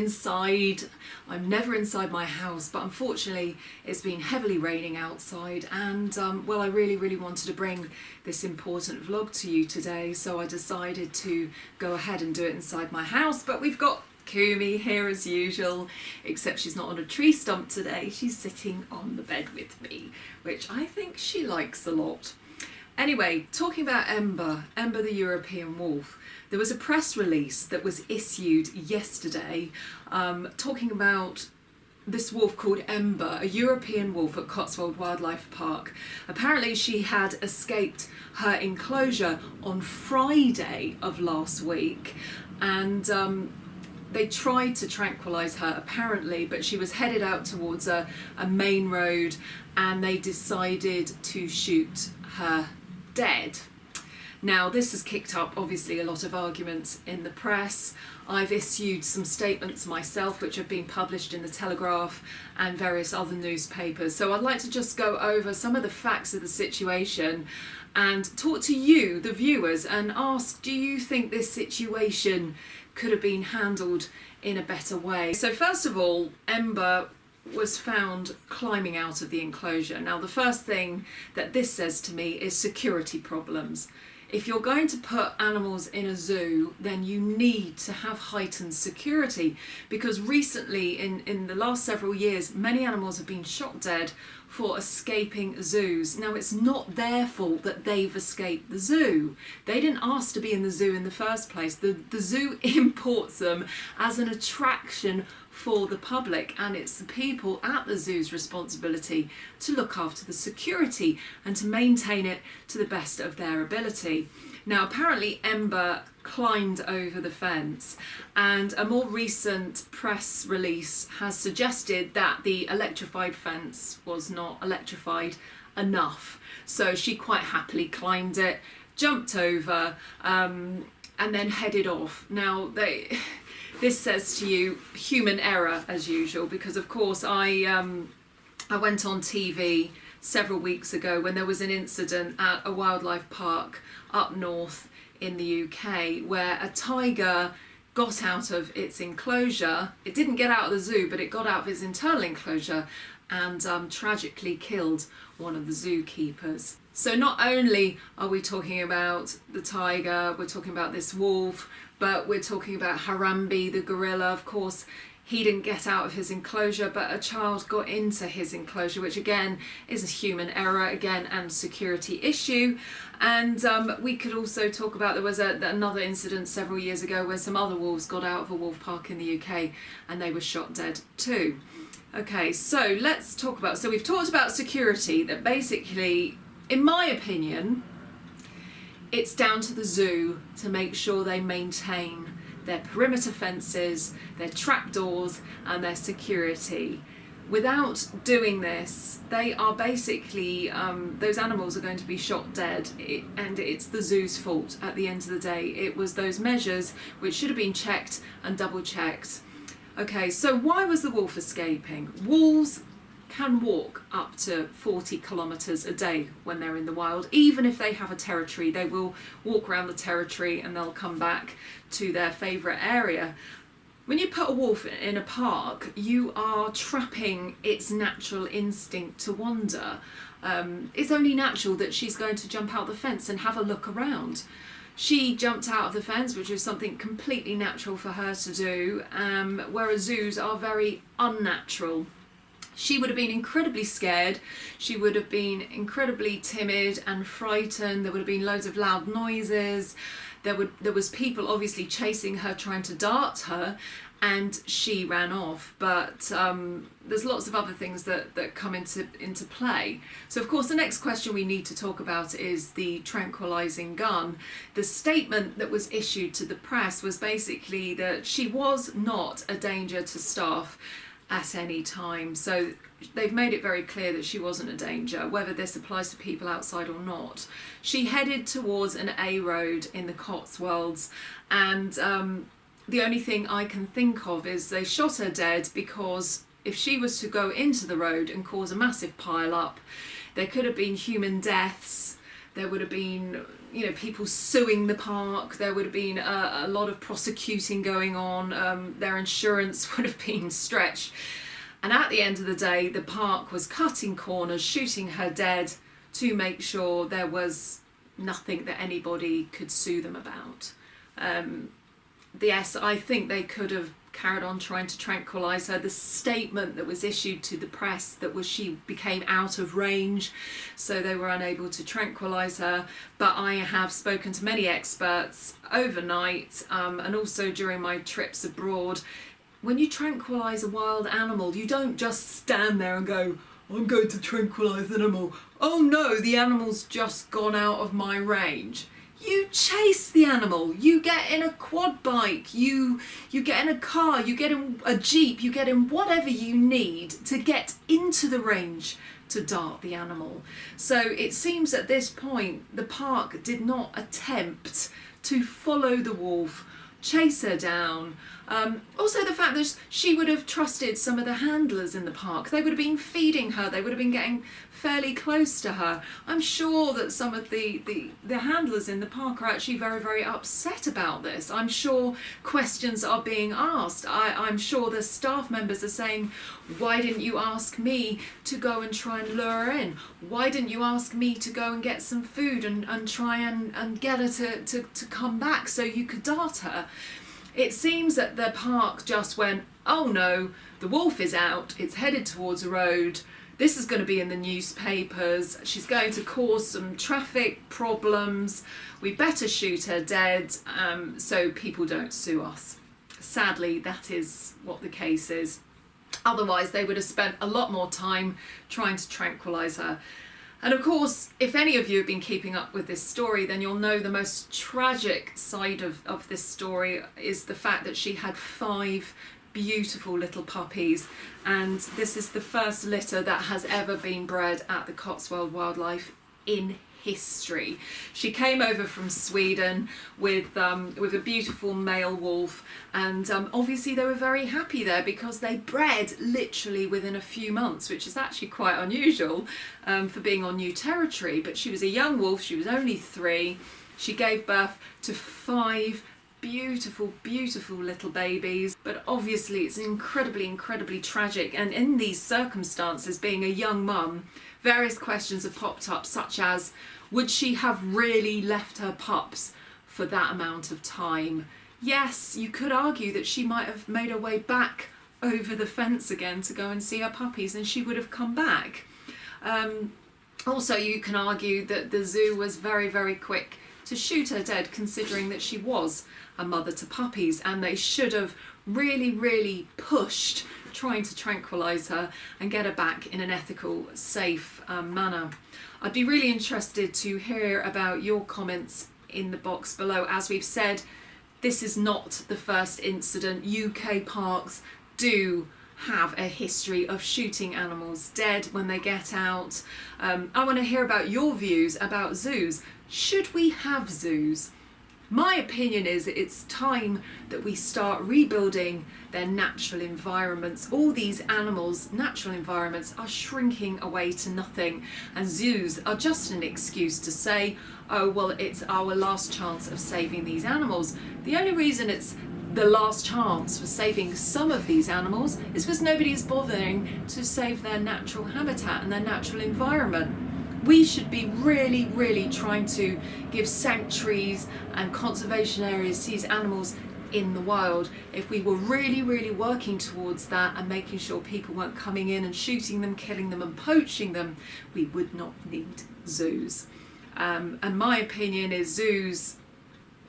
inside. I'm never inside my house, but unfortunately it's been heavily raining outside, and well, I really wanted to bring this important vlog to you today, so I decided to go ahead and do it inside my house. But we've got Kumi here as usual, except she's not on a tree stump today. She's sitting on the bed with me, which I think she likes a lot. Anyway, talking about Ember the European wolf. There was a press release that was issued yesterday talking about this wolf called Ember, a European wolf at Cotswold Wildlife Park. Apparently she had escaped her enclosure on Friday of last week, and they tried to tranquilise her apparently, but she was headed out towards a main road, and they decided to shoot her dead. Now, this has kicked up obviously a lot of arguments in the press. I've issued some statements myself which have been published in the Telegraph and various other newspapers. So I'd like to just go over some of the facts of the situation and talk to you, the viewers, and ask, do you think this situation could have been handled in a better way? So first of all, Ember was found climbing out of the enclosure. Now, the first thing that this says to me is security problems. If you're going to put animals in a zoo, then you need to have heightened security, because recently, in the last several years, many animals have been shot dead for escaping zoos. Now, it's not their fault that they've escaped the zoo. They didn't ask to be in the zoo in the first place. The zoo imports them as an attraction for the public, and it's the people at the zoo's responsibility to look after the security and to maintain it to the best of their ability. Now, apparently Ember climbed over the fence, and a more recent press release has suggested that the electrified fence was not electrified enough, so she quite happily climbed it, jumped over, and then headed off. Now, this says to you human error as usual, because of course I went on TV several weeks ago when there was an incident at a wildlife park up north in the UK where a tiger got out of its enclosure. It didn't get out of the zoo, but it got out of its internal enclosure and tragically killed one of the zookeepers. So not only are we talking about the tiger, we're talking about this wolf, but we're talking about Harambe, the gorilla. Of course, he didn't get out of his enclosure, but a child got into his enclosure, which again is a human error, again, and security issue. And we could also talk about, there was another incident several years ago where some other wolves got out of a wolf park in the UK and they were shot dead too. Okay, so let's talk about, so we've talked about security, that basically, in my opinion, it's down to the zoo to make sure they maintain their perimeter fences, their trapdoors, and their security. Without doing this, they are basically, those animals are going to be shot dead, and it's the zoo's fault at the end of the day. It was those measures which should have been checked and double checked. Okay, so why was the wolf escaping? Wolves can walk up to 40 kilometres a day when they're in the wild. Even if they have a territory, they will walk around the territory and they'll come back to their favourite area. When you put a wolf in a park, you are trapping its natural instinct to wander. It's only natural that she's going to jump out the fence and have a look around. She jumped out of the fence, which was something completely natural for her to do, whereas zoos are very unnatural. She would have been incredibly scared, she would have been incredibly timid and frightened, there would have been loads of loud noises, there was people obviously chasing her, trying to dart her, and she ran off. But there's lots of other things that come into play. So of course the next question we need to talk about is the tranquilizing gun. The statement that was issued to the press was basically that she was not a danger to staff at any time. So they've made it very clear that she wasn't a danger, whether this applies to people outside or not. She headed towards an A road in the Cotswolds, and the only thing I can think of is they shot her dead because if she was to go into the road and cause a massive pile up, there could have been human deaths, there would have been you know, people suing the park. There would have been a lot of prosecuting going on. Their insurance would have been stretched. And at the end of the day, the park was cutting corners, shooting her dead to make sure there was nothing that anybody could sue them about. Yes, I think they could have carried on trying to tranquilise her. The statement that was issued to the press that was she became out of range, so they were unable to tranquilise her. But I have spoken to many experts overnight and also during my trips abroad. When you tranquilise a wild animal, you don't just stand there and go, I'm going to tranquilise the animal. Oh no, the animal's just gone out of my range. You chase the animal, you get in a quad bike, you get in a car, you get in a jeep, you get in whatever you need to get into the range to dart the animal. So it seems at this point the park did not attempt to follow the wolf, chase her down. Also the fact that she would have trusted some of the handlers in the park. They would have been feeding her, they would have been getting fairly close to her. I'm sure that some of the handlers in the park are actually very, very upset about this. I'm sure questions are being asked. I'm sure the staff members are saying, why didn't you ask me to go and try and lure her in? Why didn't you ask me to go and get some food and try and get her to come back so you could dart her? It seems that the park just went, oh no, the wolf is out, it's headed towards a road, this is going to be in the newspapers, she's going to cause some traffic problems, we better shoot her dead so people don't sue us. Sadly, that is what the case is. Otherwise, they would have spent a lot more time trying to tranquilise her. And of course, if any of you have been keeping up with this story, then you'll know the most tragic side of this story is the fact that she had 5 beautiful little puppies, and this is the first litter that has ever been bred at the Cotswold Wildlife in history. She came over from Sweden with a beautiful male wolf, and obviously they were very happy there because they bred literally within a few months, which is actually quite unusual for being on new territory. But she was a young wolf, she was only 3. She gave birth to 5 beautiful, beautiful little babies. But obviously it's incredibly tragic, and in these circumstances, being a young mum, various questions have popped up, such as, would she have really left her pups for that amount of time? Yes, you could argue that she might have made her way back over the fence again to go and see her puppies, and she would have come back. Also, you can argue that the zoo was very, very quick to shoot her dead, considering that she was a mother to puppies, and they should have really pushed trying to tranquilise her and get her back in an ethical, safe manner. I'd be really interested to hear about your comments in the box below. As we've said, this is not the first incident. UK parks do have a history of shooting animals dead when they get out. I want to hear about your views about zoos. Should we have zoos? My opinion is it's time that we start rebuilding their natural environments. All these animals' natural environments are shrinking away to nothing, and zoos are just an excuse to say, oh well, it's our last chance of saving these animals. The only reason it's the last chance for saving some of these animals is because nobody is bothering to save their natural habitat and their natural environment. We should be really trying to give sanctuaries and conservation areas to these animals in the wild. If we were really working towards that and making sure people weren't coming in and shooting them, killing them and poaching them, we would not need zoos. And my opinion is zoos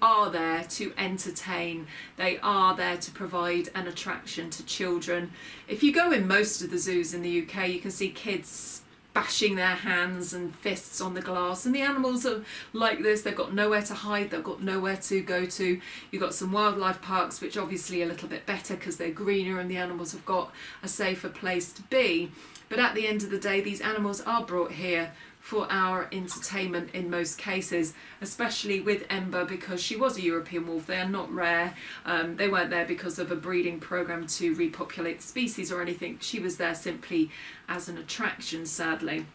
are there to entertain. They are there to provide an attraction to children. If you go in most of the zoos in the UK, you can see kids bashing their hands and fists on the glass, and the animals are like this. They've got nowhere to hide, they've got nowhere to go to. You've got some wildlife parks which obviously are a little bit better because they're greener and the animals have got a safer place to be. But at the end of the day, these animals are brought here for our entertainment in most cases, especially with Ember, because she was a European wolf. They are not rare. They weren't there because of a breeding program to repopulate species or anything. She was there simply as an attraction, sadly.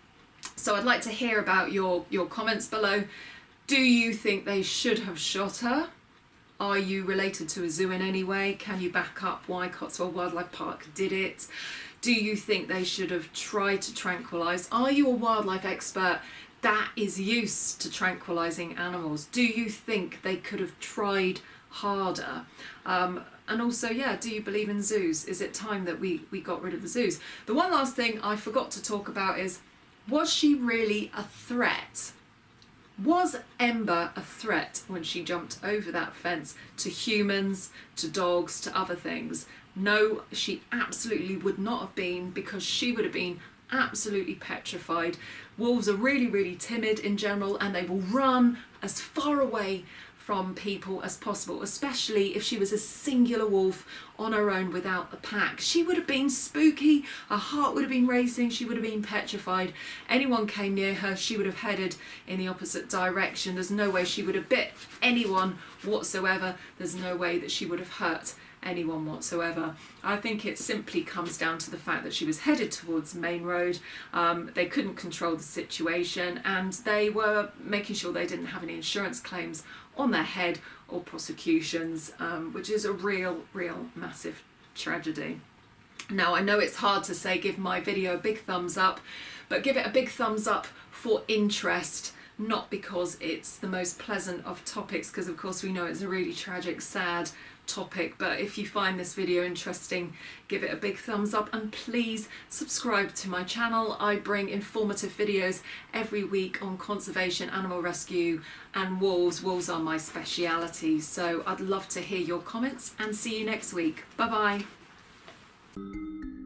So I'd like to hear about your comments below. Do you think they should have shot her? Are you related to a zoo in any way? Can you back up why Cotswold Wildlife Park did it? Do you think they should have tried to tranquilise? Are you a wildlife expert that is used to tranquilising animals? Do you think they could have tried harder? And also, yeah, do you believe in zoos? Is it time that we got rid of the zoos? The one last thing I forgot to talk about is, was she really a threat? Was Ember a threat when she jumped over that fence to humans, to dogs, to other things? No, she absolutely would not have been, because she would have been absolutely petrified. Wolves are really, really timid in general, and they will run as far away from people as possible, especially if she was a singular wolf on her own without the pack. She would have been spooky, her heart would have been racing, she would have been petrified. Anyone came near her, she would have headed in the opposite direction. There's no way she would have bit anyone whatsoever. There's no way that she would have hurt anyone whatsoever. I think it simply comes down to the fact that she was headed towards the main road. They couldn't control the situation, and they were making sure they didn't have any insurance claims on their head or prosecutions, which is a real massive tragedy. Now, I know it's hard to say give my video a big thumbs up, but give it a big thumbs up for interest, not because it's the most pleasant of topics, because of course we know it's a really tragic, sad topic. But if you find this video interesting, give it a big thumbs up, and please subscribe to my channel. I bring informative videos every week on conservation, animal rescue and wolves. Wolves are my speciality, so I'd love to hear your comments, and see you next week. Bye bye.